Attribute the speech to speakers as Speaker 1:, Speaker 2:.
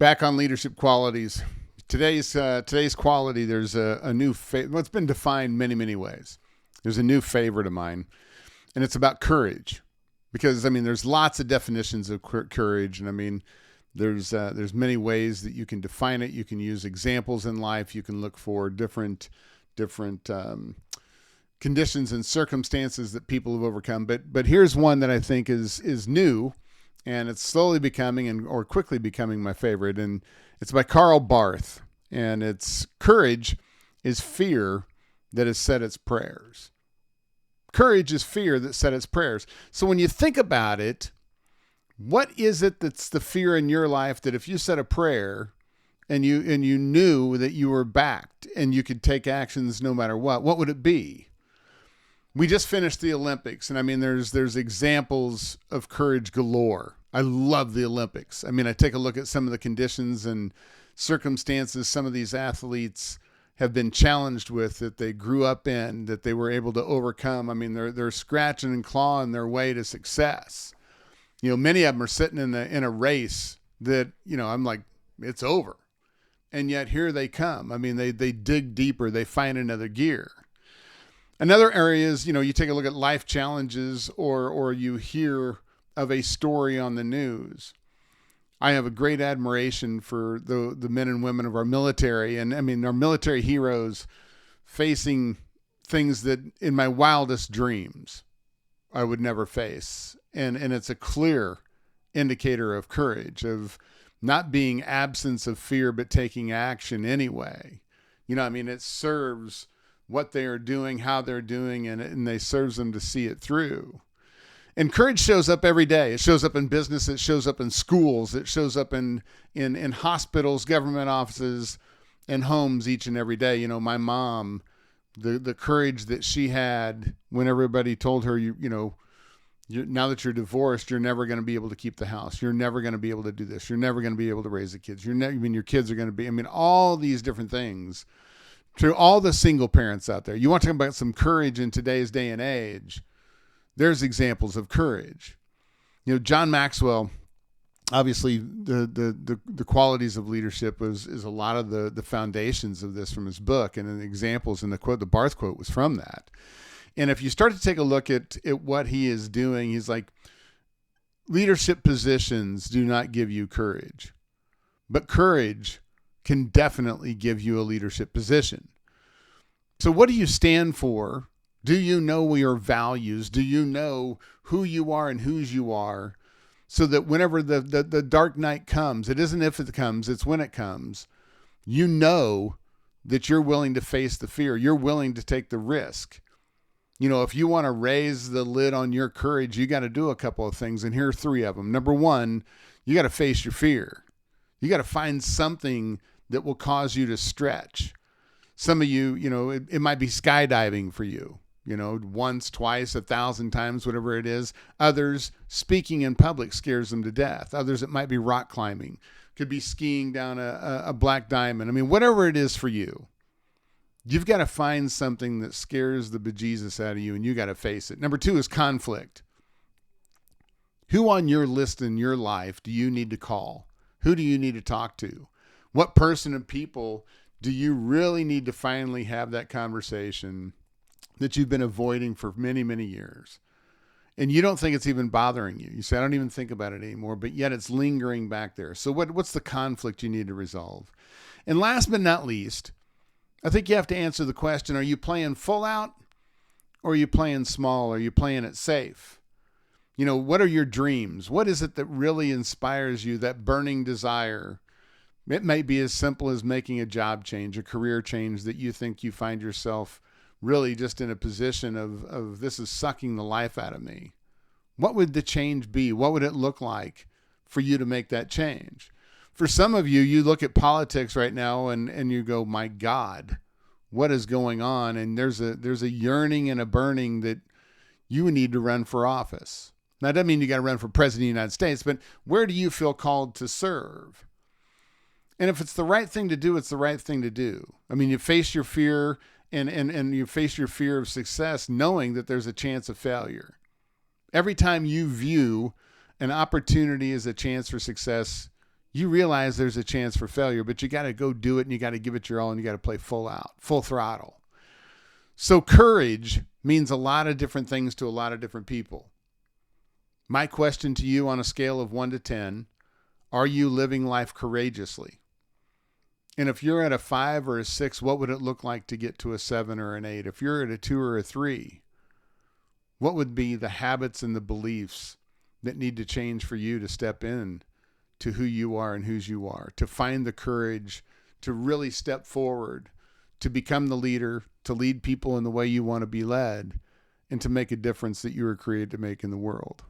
Speaker 1: Back on leadership qualities. Today's quality. There's a new. Well, it's been defined many ways. There's a new favorite of mine, and it's about courage. Because I mean, there's lots of definitions of courage, and I mean, there's many ways that you can define it. You can use examples in life. You can look for different conditions and circumstances that people have overcome. But here's one that I think is new, and it's slowly becoming or quickly becoming my favorite, and it's by Karl Barth, and it's courage is fear that has said its prayers. Courage is fear that said its prayers. So when you think about it, what is it that's the fear in your life that if you said a prayer and you knew that you were backed and you could take actions no matter what would it be? We just finished the Olympics, and I mean, there's examples of courage galore. I love the Olympics. I mean, I take a look at some of the conditions and circumstances some of these athletes have been challenged with, that they grew up in, that they were able to overcome. I mean, they're scratching and clawing their way to success. You know, many of them are sitting in a race that, you know, I'm like, it's over. And yet here they come. I mean, they dig deeper. They find another gear. Another area is, you know, you take a look at life challenges or you hear of a story on the news. I have a great admiration for the men and women of our military. And I mean, our military heroes facing things that in my wildest dreams I would never face. And it's a clear indicator of courage, of not being absence of fear, but taking action anyway. You know, I mean, it serves what they are doing, how they're doing, and they serves them to see it through. And courage shows up every day. It shows up in business. It shows up in schools. It shows up in hospitals, government offices, and homes each and every day. You know, my mom, the courage that she had when everybody told her, now that you're divorced, you're never going to be able to keep the house. You're never going to be able to do this. You're never going to be able to raise the kids. Your kids are going to be, all these different things. To all the single parents out there, you want to talk about some courage in today's day and age. There's examples of courage. You know, John Maxwell, obviously the qualities of leadership is a lot of the foundations of this from his book, and the examples, and the Barth quote was from that. And if you start to take a look at what he is doing, he's like, leadership positions do not give you courage, but courage can definitely give you a leadership position. So what do you stand for? Do you know your values? Do you know who you are and whose you are? So that whenever the dark night comes, it isn't if it comes, it's when it comes, you know that you're willing to face the fear. You're willing to take the risk. You know, if you want to raise the lid on your courage, you got to do a couple of things. And here are three of them. Number one, you got to face your fear. You got to find something that will cause you to stretch. Some of you, it might be skydiving for you, once, twice, 1,000 times, whatever it is. Others, speaking in public scares them to death. Others, it might be rock climbing. Could be skiing down a black diamond. Whatever it is for you, you've got to find something that scares the bejesus out of you, and you got to face it. Number two is conflict. Who on your list in your life do you need to call? Who do you need to talk to? What person of people do you really need to finally have that conversation that you've been avoiding for many years? And you don't think it's even bothering you. You say, I don't even think about it anymore, but yet it's lingering back there. So what's the conflict you need to resolve? And last but not least, I think you have to answer the question, are you playing full out or are you playing small? Are you playing it safe? What are your dreams? What is it that really inspires you, that burning desire? It may be as simple as making a job change, a career change that you think you find yourself really just in a position of this is sucking the life out of me. What would the change be? What would it look like for you to make that change? For some of you, you look at politics right now and you go, my God, what is going on? And there's a yearning and a burning that you need to run for office. Now, that doesn't mean you got to run for president of the United States, but where do you feel called to serve? And if it's the right thing to do, it's the right thing to do. You face your fear and you face your fear of success knowing that there's a chance of failure. Every time you view an opportunity as a chance for success, you realize there's a chance for failure, but you got to go do it and you got to give it your all and you got to play full out, full throttle. So courage means a lot of different things to a lot of different people. My question to you on a scale of 1 to 10, are you living life courageously? And if you're at a 5 or a 6, what would it look like to get to a 7 or an 8? If you're at a 2 or a 3, what would be the habits and the beliefs that need to change for you to step in to who you are and whose you are, to find the courage to really step forward, to become the leader, to lead people in the way you want to be led, and to make a difference that you were created to make in the world?